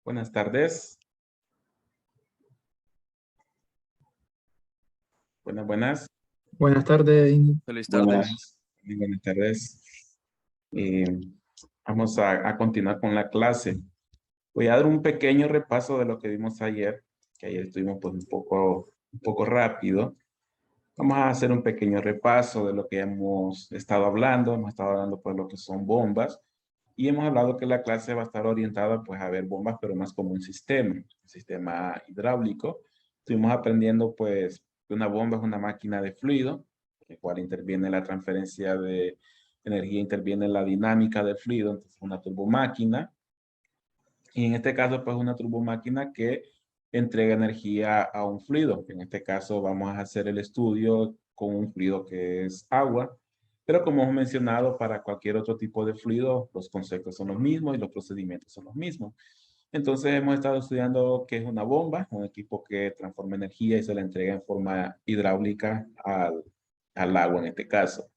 Buenas tardes. Buenas. Buenas tardes, Feliz tarde. Buenas tardes. Eh, Vamos a continuar con la clase. Voy a dar un pequeño repaso de lo que vimos ayer, que ayer estuvimos pues un poco rápido. Vamos a hacer un pequeño repaso de lo que hemos estado hablando. Hemos estado hablando pues lo que son bombas y hemos hablado que la clase va a estar orientada pues a ver bombas, pero más como un sistema hidráulico. Estuvimos aprendiendo pues que una bomba es una máquina de fluido, en la cual interviene la transferencia de energía, interviene la dinámica del fluido, entonces una turbomáquina. Y en este caso pues una turbomáquina que entrega energía a un fluido. En este caso vamos a hacer el estudio con un fluido que es agua, pero como hemos mencionado, para cualquier otro tipo de fluido, los conceptos son los mismos y los procedimientos son los mismos. Entonces hemos estado estudiando qué es una bomba, un equipo que transforma energía y se la entrega en forma hidráulica al agua en este caso.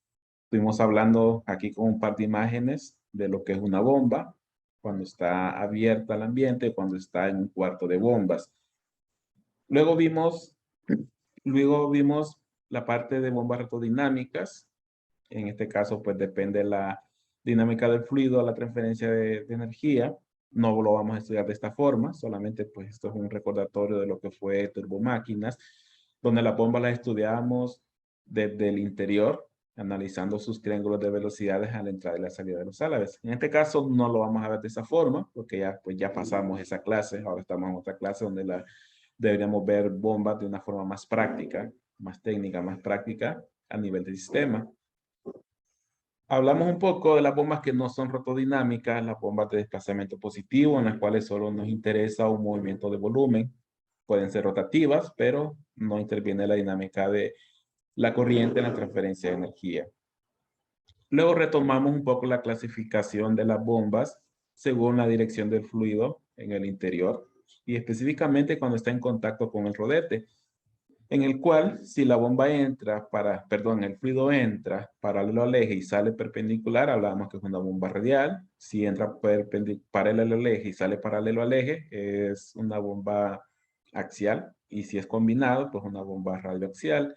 Estuvimos hablando aquí con un par de imágenes de lo que es una bomba, cuando está abierta al ambiente, cuando está en un cuarto de bombas. Luego vimos la parte de bombas retodinámicas. En este caso, pues depende la dinámica del fluido, la transferencia de energía. No lo vamos a estudiar de esta forma, solamente pues esto es un recordatorio de lo que fue turbomáquinas, donde las bombas las estudiamos desde el interior, analizando sus triángulos de velocidades a la entrada y la salida de los álabes. En este caso no lo vamos a ver de esa forma, porque ya pasamos esa clase, ahora estamos en otra clase donde deberíamos ver bombas de una forma más práctica, más técnica, más práctica a nivel de sistema. Hablamos un poco de las bombas que no son rotodinámicas, las bombas de desplazamiento positivo, en las cuales solo nos interesa un movimiento de volumen. Pueden ser rotativas, pero no interviene la dinámica de la corriente en la transferencia de energía. Luego retomamos un poco la clasificación de las bombas según la dirección del fluido en el interior y específicamente cuando está en contacto con el rodete, en el cual si la bomba el fluido entra paralelo al eje y sale perpendicular, hablamos que es una bomba radial. Si entra paralelo al eje y sale paralelo al eje, es una bomba axial. Y si es combinado, pues una bomba radioaxial.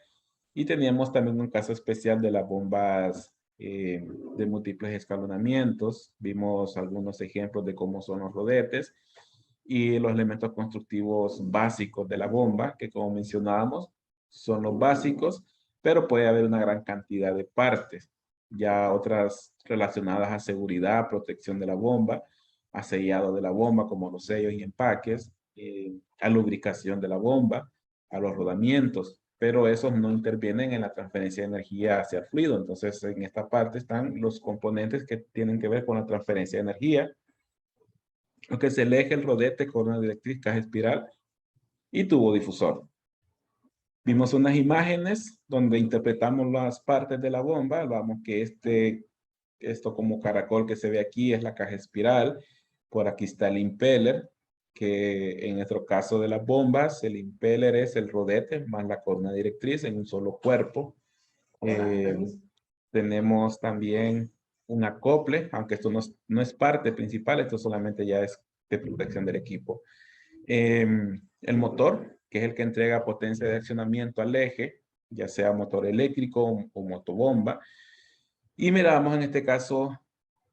Y teníamos también un caso especial de las bombas de múltiples escalonamientos. Vimos algunos ejemplos de cómo son los rodetes y los elementos constructivos básicos de la bomba, que como mencionábamos, son los básicos, pero puede haber una gran cantidad de partes. Ya otras relacionadas a seguridad, protección de la bomba, a sellado de la bomba, como los sellos y empaques, a lubricación de la bomba, a los rodamientos, pero esos no intervienen en la transferencia de energía hacia el fluido. Entonces, en esta parte están los componentes que tienen que ver con la transferencia de energía, lo que es el eje, el rodete, corona directriz, caja espiral y tubo difusor. Vimos unas imágenes donde interpretamos las partes de la bomba. Vamos que esto como caracol que se ve aquí es la caja espiral. Por aquí está el impeller, que en nuestro caso de las bombas, el impeller es el rodete más la corona directriz en un solo cuerpo. Tenemos también un acople, aunque esto no es parte principal, esto solamente ya es de protección del equipo. El motor, que es el que entrega potencia de accionamiento al eje, ya sea motor eléctrico o motobomba. Y miramos en este caso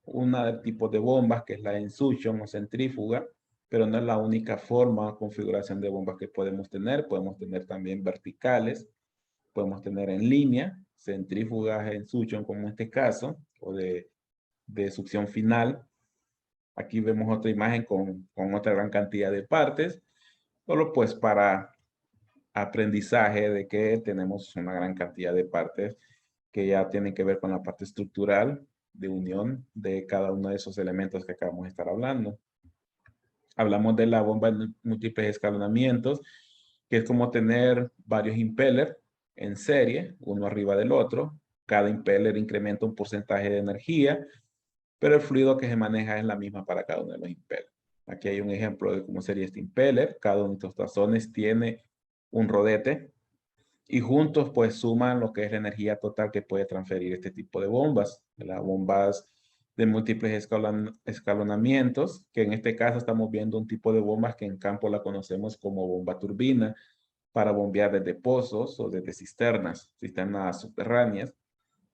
una del tipo de bombas, que es la insuction o centrífuga, pero no es la única forma o configuración de bombas que podemos tener. Podemos tener también verticales, podemos tener en línea, centrífugas en suction como en este caso, o de succión final. Aquí vemos otra imagen con otra gran cantidad de partes, solo pues para aprendizaje de que tenemos una gran cantidad de partes que ya tienen que ver con la parte estructural de unión de cada uno de esos elementos que acabamos de estar hablando. Hablamos de la bomba de múltiples escalonamientos, que es como tener varios impellers en serie, uno arriba del otro. Cada impeller incrementa un porcentaje de energía, pero el fluido que se maneja es la misma para cada uno de los impellers. Aquí hay un ejemplo de cómo sería este impeller. Cada uno de estos tazones tiene un rodete y juntos pues suman lo que es la energía total que puede transferir este tipo de bombas. Las bombas de múltiples escalonamientos, que en este caso estamos viendo un tipo de bombas que en campo la conocemos como bomba turbina, para bombear desde pozos o desde cisternas subterráneas,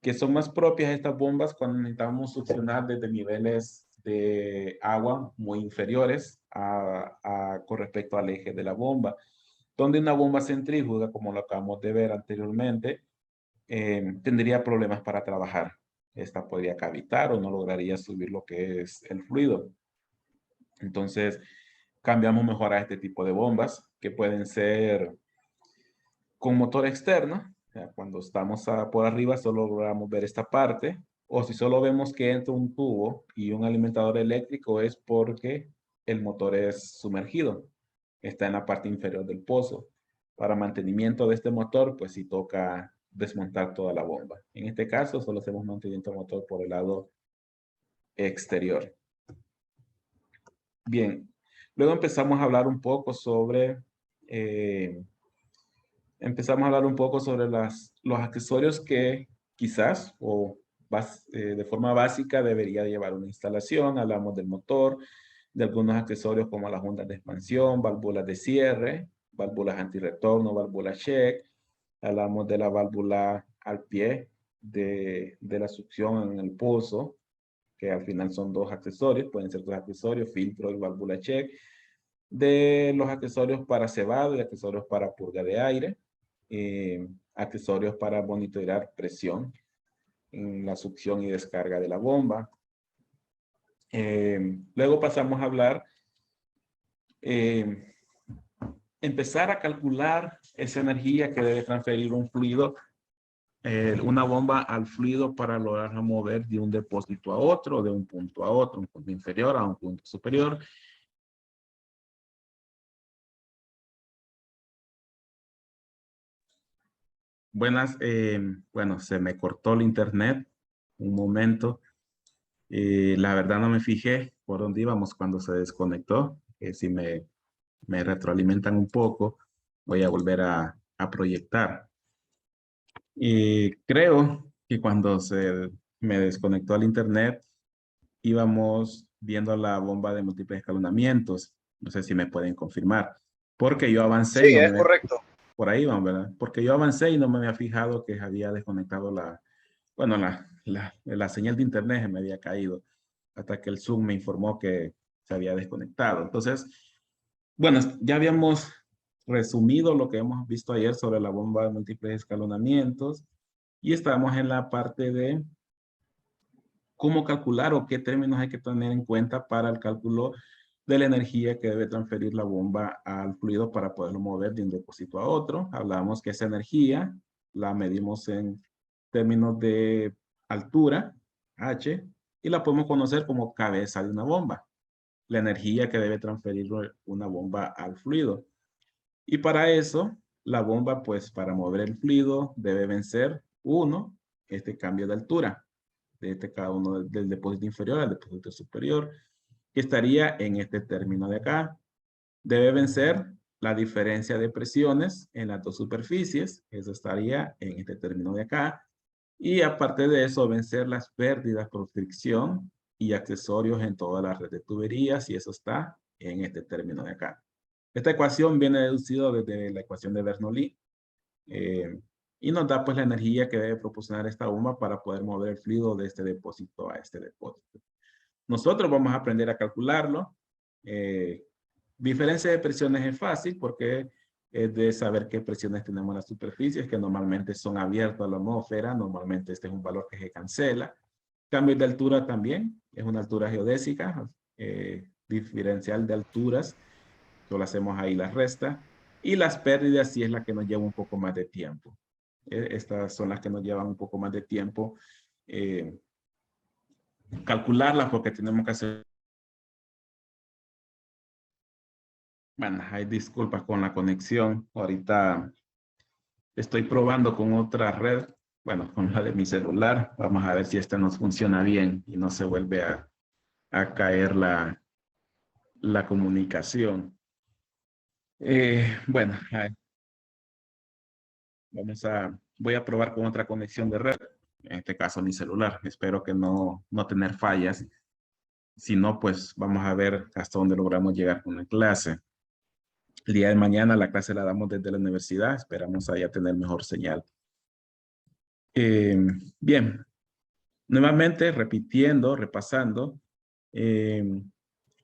que son más propias estas bombas cuando necesitamos succionar desde niveles de agua muy inferiores con respecto al eje de la bomba, donde una bomba centrífuga, como lo acabamos de ver anteriormente, tendría problemas para trabajar. Esta podría cavitar o no lograría subir lo que es el fluido. Entonces, cambiamos mejor a este tipo de bombas, que pueden ser con motor externo. O sea, cuando estamos por arriba solo logramos ver esta parte, o si solo vemos que entra un tubo y un alimentador eléctrico, es porque el motor es sumergido, está en la parte inferior del pozo. Para mantenimiento de este motor, pues sí toca desmontar toda la bomba. En este caso, solo hacemos mantenimiento del motor por el lado exterior. Bien, luego empezamos a hablar un poco sobre los accesorios que quizás o de forma básica debería llevar una instalación. Hablamos del motor, de algunos accesorios como las ondas de expansión, válvulas de cierre, válvulas antirretorno, válvulas check. Hablamos de la válvula al pie de la succión en el pozo, que al final son dos accesorios, pueden ser dos accesorios, filtro y válvula check. De los accesorios para cebado y accesorios para purga de aire, accesorios para monitorear presión en la succión y descarga de la bomba. Luego pasamos a hablar, empezar a calcular esa energía que debe transferir un fluido, una bomba al fluido para lograr mover de un depósito a otro, de un punto a otro, un punto inferior a un punto superior. Buenas, bueno, se me cortó el internet un momento. La verdad no me fijé por dónde íbamos cuando se desconectó. Si me retroalimentan un poco, voy a volver a proyectar. Y creo que cuando se me desconectó el internet, íbamos viendo la bomba de múltiples escalonamientos. No sé si me pueden confirmar. Porque yo avancé y Sí, no es me... correcto. Por ahí van, ¿verdad? Porque yo avancé y no me había fijado que había desconectado bueno, la señal de internet se me había caído hasta que el Zoom me informó que se había desconectado. Entonces, bueno, ya habíamos resumido lo que hemos visto ayer sobre la bomba de múltiples escalonamientos y estábamos en la parte de cómo calcular o qué términos hay que tener en cuenta para el cálculo de la energía que debe transferir la bomba al fluido para poderlo mover de un depósito a otro. Hablábamos que esa energía la medimos en términos de altura, H, y la podemos conocer como cabeza de una bomba, la energía que debe transferir una bomba al fluido. Y para eso, la bomba, pues para mover el fluido, debe vencer uno, este cambio de altura de cada uno del depósito inferior al depósito superior, que estaría en este término de acá. Debe vencer la diferencia de presiones en las dos superficies, eso estaría en este término de acá. Y aparte de eso, vencer las pérdidas por fricción y accesorios en toda la red de tuberías, y eso está en este término de acá. Esta ecuación viene deducida desde la ecuación de Bernoulli, y nos da pues la energía que debe proporcionar esta bomba para poder mover el fluido de este depósito a este depósito. Nosotros vamos a aprender a calcularlo. Diferencia de presiones es fácil porque es de saber qué presiones tenemos en las superficies, que normalmente son abiertas a la atmósfera. Normalmente este es un valor que se cancela. Cambios de altura también, es una altura geodésica, diferencial de alturas, solo hacemos ahí la resta. Y las pérdidas sí es la que nos lleva un poco más de tiempo. Estas son las que nos llevan un poco más de tiempo calcularlas porque tenemos que hacer... Bueno, hay disculpas con la conexión. Ahorita estoy probando con otra red, bueno, con la de mi celular. Vamos a ver si esta nos funciona bien y no se vuelve a caer la comunicación. Bueno, voy a probar con otra conexión de red. en este caso mi celular. Espero que no tener fallas. Si no, pues vamos a ver hasta dónde logramos llegar con la clase. El día de mañana la clase la damos desde la universidad. Esperamos allá tener mejor señal. Bien, nuevamente repitiendo, repasando.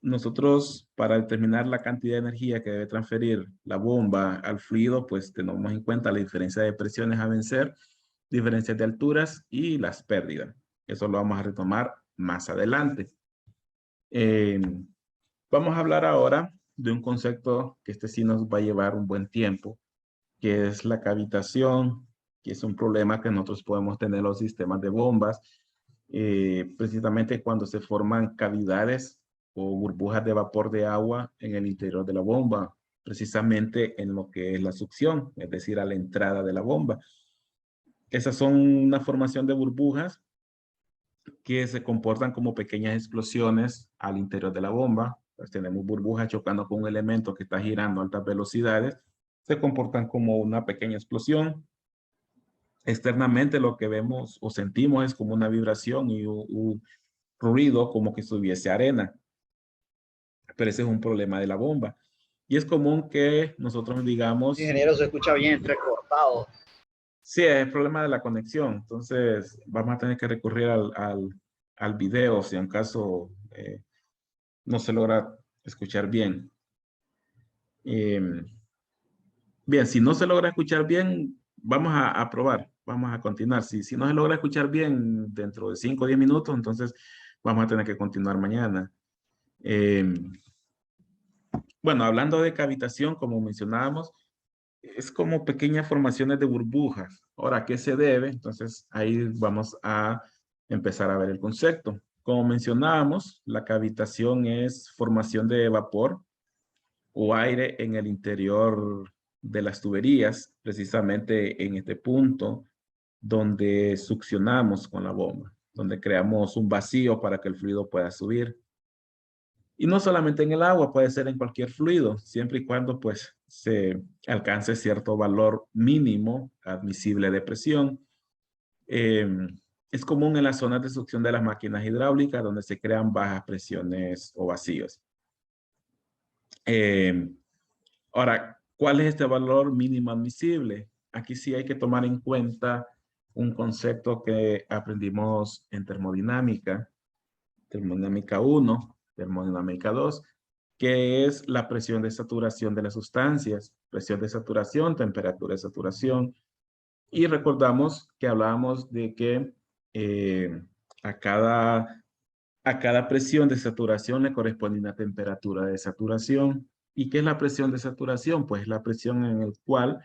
Nosotros para determinar la cantidad de energía que debe transferir la bomba al fluido, pues tenemos en cuenta la diferencia de presiones a vencer, diferencias de alturas y las pérdidas. Eso lo vamos a retomar más adelante. Vamos a hablar ahora de un concepto que este sí nos va a llevar un buen tiempo, que es la cavitación, que es un problema que nosotros podemos tener en los sistemas de bombas, precisamente cuando se forman cavidades o burbujas de vapor de agua en el interior de la bomba, precisamente en lo que es la succión, es decir, a la entrada de la bomba. Esas son una formación de burbujas que se comportan como pequeñas explosiones al interior de la bomba. Pues tenemos burbujas chocando con un elemento que está girando a altas velocidades, se comportan como una pequeña explosión. Externamente lo que vemos o sentimos es como una vibración y un ruido como que estuviese arena. Pero ese es un problema de la bomba. Y es común que nosotros digamos... Ingeniero, se escucha bien entrecortado. Sí, es el problema de la conexión. Entonces vamos a tener que recurrir al video si en caso no se logra escuchar bien. Bien, si no se logra escuchar bien, vamos a probar, vamos a continuar. Si no se logra escuchar bien dentro de 5 o 10 minutos, entonces vamos a tener que continuar mañana. Bueno, hablando de cavitación, como mencionábamos, es como pequeñas formaciones de burbujas. Ahora, ¿a qué se debe? Entonces, ahí vamos a empezar a ver el concepto. Como mencionábamos, la cavitación es formación de vapor o aire en el interior de las tuberías, precisamente en este punto donde succionamos con la bomba, donde creamos un vacío para que el fluido pueda subir. Y no solamente en el agua, puede ser en cualquier fluido, siempre y cuando pues se alcance cierto valor mínimo admisible de presión. Es común en las zonas de succión de las máquinas hidráulicas donde se crean bajas presiones o vacíos. Ahora, ¿cuál es este valor mínimo admisible? Aquí sí hay que tomar en cuenta un concepto que aprendimos en termodinámica 1, termodinámica 2, que es la presión de saturación de las sustancias, presión de saturación, temperatura de saturación. Y recordamos que hablábamos de que a cada presión de saturación le corresponde una temperatura de saturación. ¿Y qué es la presión de saturación? Pues la presión en la cual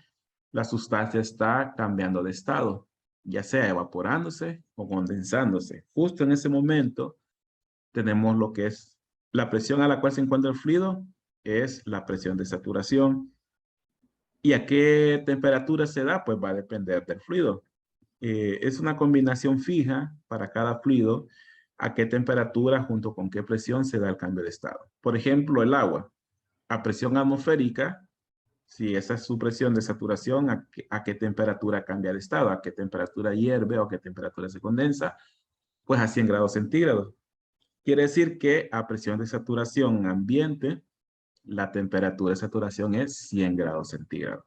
la sustancia está cambiando de estado, ya sea evaporándose o condensándose. Justo en ese momento tenemos lo que es la presión a la cual se encuentra el fluido, es la presión de saturación. ¿Y a qué temperatura se da? Pues va a depender del fluido. Es una combinación fija para cada fluido, a qué temperatura junto con qué presión se da el cambio de estado. Por ejemplo, el agua, a presión atmosférica, si esa es su presión de saturación, a qué temperatura cambia de estado, a qué temperatura hierve o a qué temperatura se condensa, pues a 100 grados centígrados. Quiere decir que a presión de saturación ambiente, la temperatura de saturación es 100 grados centígrados.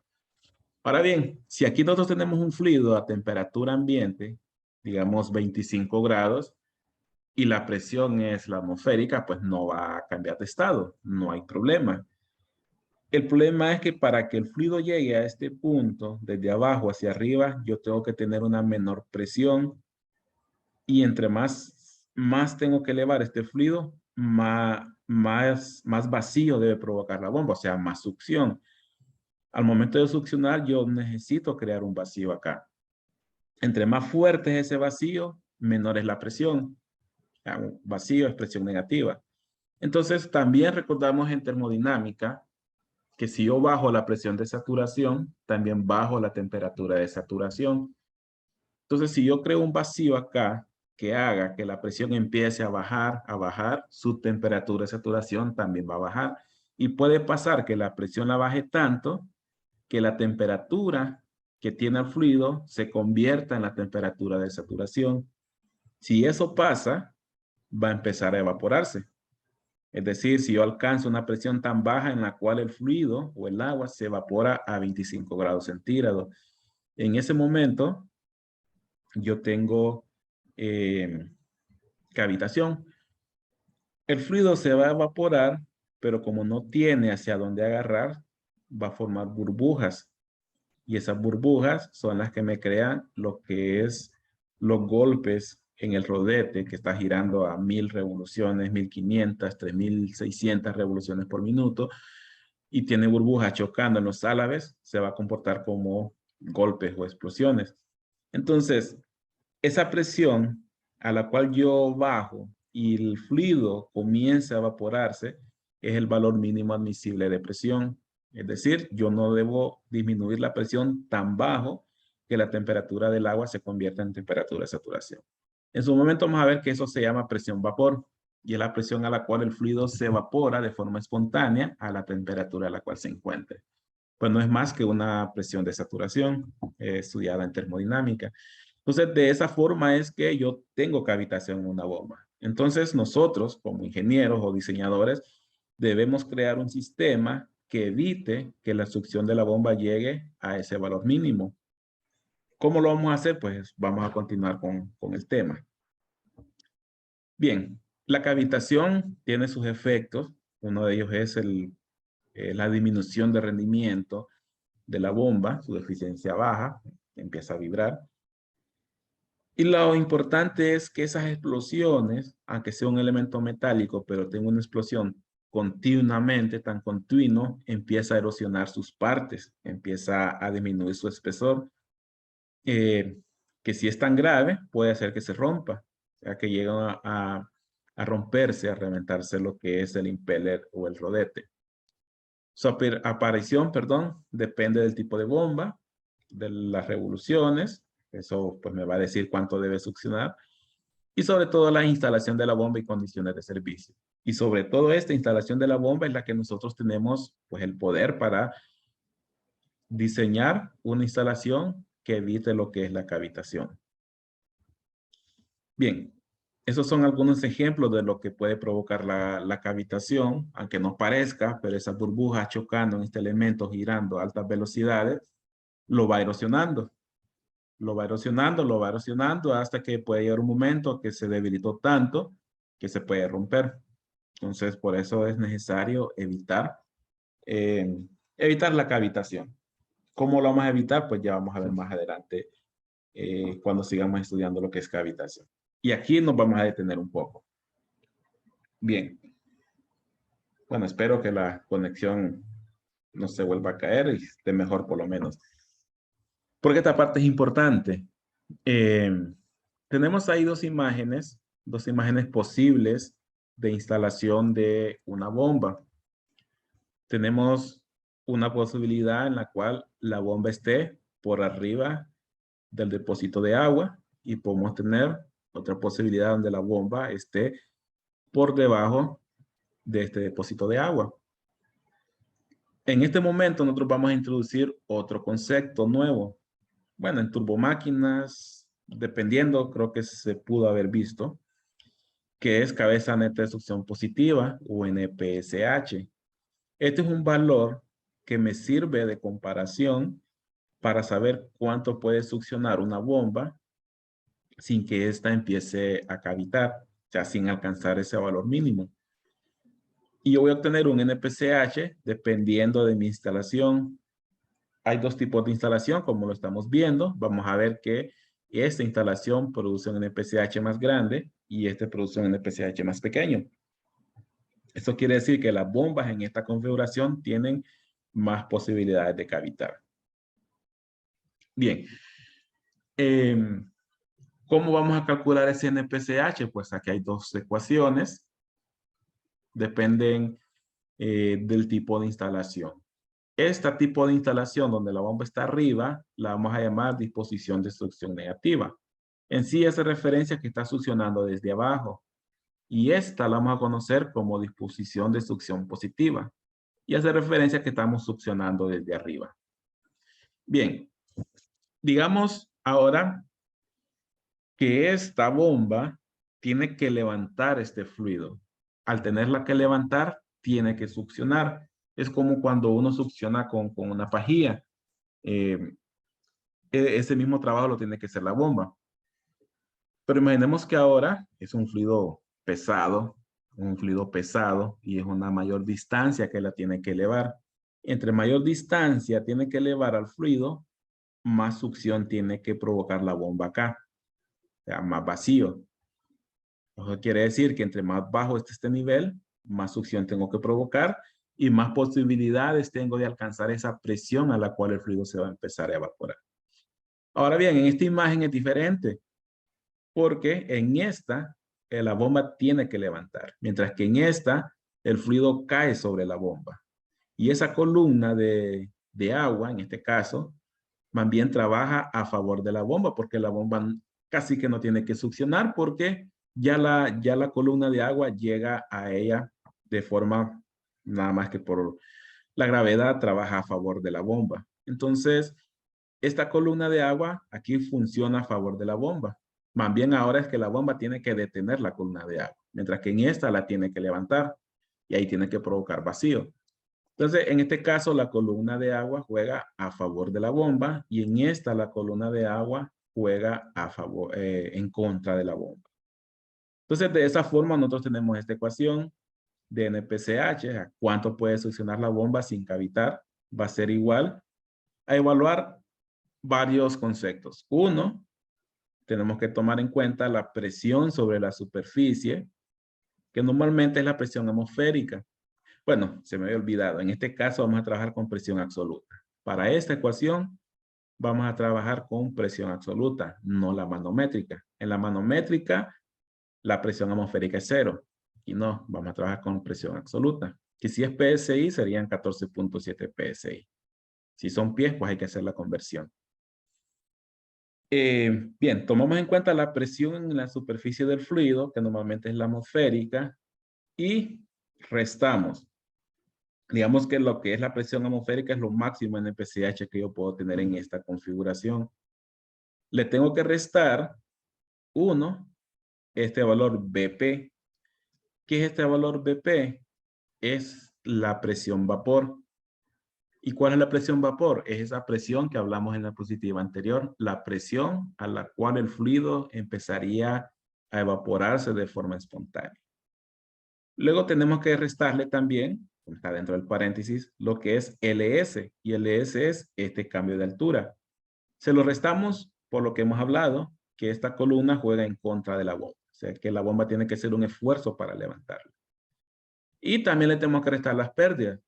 Ahora bien, si aquí nosotros tenemos un fluido a temperatura ambiente, digamos 25 grados, y la presión es la atmosférica, pues no va a cambiar de estado, no hay problema. El problema es que para que el fluido llegue a este punto, desde abajo hacia arriba, yo tengo que tener una menor presión, y entre más tengo que elevar este fluido, más vacío debe provocar la bomba, o sea, más succión. Al momento de succionar, yo necesito crear un vacío acá. Entre más fuerte es ese vacío, menor es la presión. Un vacío es presión negativa. Entonces, también recordamos en termodinámica que si yo bajo la presión de saturación, también bajo la temperatura de saturación. Entonces, si yo creo un vacío acá que haga que la presión empiece a bajar, su temperatura de saturación también va a bajar. Y puede pasar que la presión la baje tanto que la temperatura que tiene el fluido se convierta en la temperatura de saturación. Si eso pasa, va a empezar a evaporarse. Es decir, si yo alcanzo una presión tan baja en la cual el fluido o el agua se evapora a 25 grados centígrados. En ese momento, yo tengo cavitación. El fluido se va a evaporar, pero como no tiene hacia dónde agarrar, va a formar burbujas. Y esas burbujas son las que me crean lo que es los golpes en el rodete que está girando a 1000 revoluciones, 1500, 3600 revoluciones por minuto y tiene burbujas chocando en los álabes, se va a comportar como golpes o explosiones. Entonces, esa presión a la cual yo bajo y el fluido comienza a evaporarse es el valor mínimo admisible de presión. Es decir, yo no debo disminuir la presión tan bajo que la temperatura del agua se convierta en temperatura de saturación. En su momento vamos a ver que eso se llama presión vapor y es la presión a la cual el fluido se evapora de forma espontánea a la temperatura a la cual se encuentre. Pues no es más que una presión de saturación estudiada en termodinámica. Entonces, de esa forma es que yo tengo cavitación en una bomba. Entonces, nosotros, como ingenieros o diseñadores, debemos crear un sistema que evite que la succión de la bomba llegue a ese valor mínimo. ¿Cómo lo vamos a hacer? Pues vamos a continuar con el tema. Bien, la cavitación tiene sus efectos. Uno de ellos es la disminución de rendimiento de la bomba, su eficiencia baja, empieza a vibrar. Y lo importante es que esas explosiones, aunque sea un elemento metálico, pero tenga una explosión continuamente, tan continuo, empieza a erosionar sus partes, empieza a disminuir su espesor, que si es tan grave, puede hacer que se rompa, o sea, que llega a romperse, a reventarse lo que es el impeller o el rodete. Su aparición, perdón, depende del tipo de bomba, de las revoluciones, eso pues me va a decir cuánto debe succionar, y sobre todo la instalación de la bomba y condiciones de servicio. Y sobre todo esta instalación de la bomba es la que nosotros tenemos pues el poder para diseñar una instalación que evite lo que es la cavitación. Bien, esos son algunos ejemplos de lo que puede provocar la cavitación, aunque no parezca, pero esas burbujas chocando en este elemento girando a altas velocidades, lo va erosionando. Lo va erosionando, lo va erosionando hasta que puede llegar un momento que se debilitó tanto que se puede romper. Entonces, por eso es necesario evitar la cavitación. ¿Cómo lo vamos a evitar? Pues ya vamos a ver más adelante cuando sigamos estudiando lo que es cavitación. Y aquí nos vamos a detener un poco. Bien. Bueno, espero que la conexión no se vuelva a caer y esté mejor por lo menos. Porque esta parte es importante. Tenemos ahí dos imágenes posibles de instalación de una bomba. Tenemos una posibilidad en la cual la bomba esté por arriba del depósito de agua y podemos tener otra posibilidad donde la bomba esté por debajo de este depósito de agua. En este momento nosotros vamos a introducir otro concepto nuevo. Bueno, en turbomáquinas, dependiendo, creo que se pudo haber visto, que es cabeza neta de succión positiva o NPSH. Este es un valor que me sirve de comparación para saber cuánto puede succionar una bomba sin que ésta empiece a cavitar, o sea, sin alcanzar ese valor mínimo. Y yo voy a obtener un NPCH dependiendo de mi instalación. Hay dos tipos de instalación, como lo estamos viendo. Vamos a ver que esta instalación produce un NPCH más grande y este produce un NPCH más pequeño. Esto quiere decir que las bombas en esta configuración tienen más posibilidades de cavitar. Bien. ¿Cómo vamos a calcular ese NPCH? Pues aquí hay dos ecuaciones. Dependen del tipo de instalación. Este tipo de instalación donde la bomba está arriba, la vamos a llamar disposición de succión negativa. En sí hace referencia que está succionando desde abajo. Y esta la vamos a conocer como disposición de succión positiva. Y hace referencia que estamos succionando desde arriba. Bien, digamos ahora que esta bomba tiene que levantar este fluido. Al tenerla que levantar, tiene que succionar. Es como cuando uno succiona con una pajilla. Eh, ese mismo trabajo lo tiene que hacer la bomba. Pero imaginemos que ahora es un fluido pesado y es una mayor distancia que la tiene que elevar. Entre mayor distancia tiene que elevar al fluido, más succión tiene que provocar la bomba acá, o sea, más vacío. Eso quiere decir que entre más bajo esté este nivel, más succión tengo que provocar y más posibilidades tengo de alcanzar esa presión a la cual el fluido se va a empezar a evaporar. Ahora bien, en esta imagen es diferente, porque en esta la bomba tiene que levantar, mientras que en esta el fluido cae sobre la bomba. Y esa columna de agua, en este caso, más bien trabaja a favor de la bomba, porque la bomba casi que no tiene que succionar, porque ya la columna de agua llega a ella de forma, nada más que por la gravedad, trabaja a favor de la bomba. Entonces, esta columna de agua aquí funciona a favor de la bomba. Más bien ahora es que la bomba tiene que detener la columna de agua, mientras que en esta la tiene que levantar y ahí tiene que provocar vacío. Entonces, en este caso, la columna de agua juega a favor de la bomba y en esta la columna de agua juega a favor, en contra de la bomba. Entonces, de esa forma nosotros tenemos esta ecuación de NPCH, cuánto puede succionar la bomba sin cavitar, va a ser igual a evaluar varios conceptos. Uno, tenemos que tomar en cuenta la presión sobre la superficie, que normalmente es la presión atmosférica. Bueno, se me había olvidado. En este caso vamos a trabajar con presión absoluta. Para esta ecuación vamos a trabajar con presión absoluta, no la manométrica. En la manométrica la presión atmosférica es 0. Y no, vamos a trabajar con presión absoluta. Que si es PSI serían 14.7 PSI. Si son pies, pues hay que hacer la conversión. Bien, tomamos en cuenta la presión en la superficie del fluido, que normalmente es la atmosférica, y restamos. Digamos que lo que es la presión atmosférica es lo máximo en el PCH que yo puedo tener en esta configuración. Le tengo que restar 1, este valor BP. ¿Qué es este valor BP? Es la presión vapor. ¿Y cuál es la presión vapor? Es esa presión que hablamos en la diapositiva anterior, la presión a la cual el fluido empezaría a evaporarse de forma espontánea. Luego tenemos que restarle también, como está dentro del paréntesis, lo que es LS, y LS es este cambio de altura. Se lo restamos por lo que hemos hablado, que esta columna juega en contra de la bomba, o sea que la bomba tiene que hacer un esfuerzo para levantarla. Y también le tenemos que restar las pérdidas.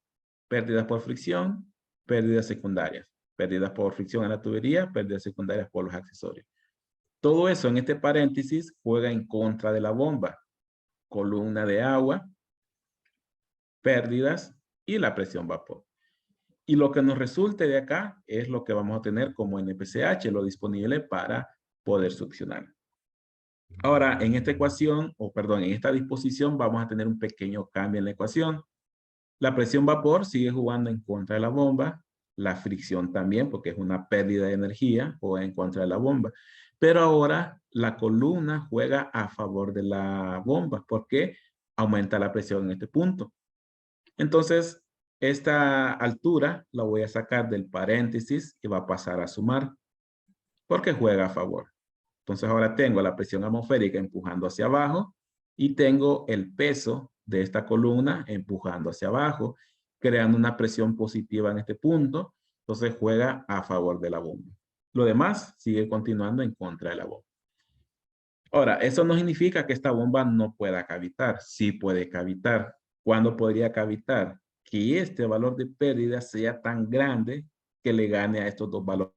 Pérdidas por fricción, pérdidas secundarias. Pérdidas por fricción en la tubería, pérdidas secundarias por los accesorios. Todo eso en este paréntesis juega en contra de la bomba. Columna de agua, pérdidas y la presión vapor. Y lo que nos resulte de acá es lo que vamos a tener como NPCH, lo disponible para poder succionar. Ahora, en esta ecuación, en esta disposición vamos a tener un pequeño cambio en la ecuación. La presión vapor sigue jugando en contra de la bomba, la fricción también, porque es una pérdida de energía, o en contra de la bomba. Pero ahora la columna juega a favor de la bomba, porque aumenta la presión en este punto. Entonces, esta altura la voy a sacar del paréntesis y va a pasar a sumar, porque juega a favor. Entonces ahora tengo la presión atmosférica empujando hacia abajo y tengo el peso de esta columna empujando hacia abajo, creando una presión positiva en este punto. Entonces juega a favor de la bomba. Lo demás sigue continuando en contra de la bomba. Ahora, eso no significa que esta bomba no pueda cavitar. Sí puede cavitar. ¿Cuándo podría cavitar? Que este valor de pérdida sea tan grande que le gane a estos dos valores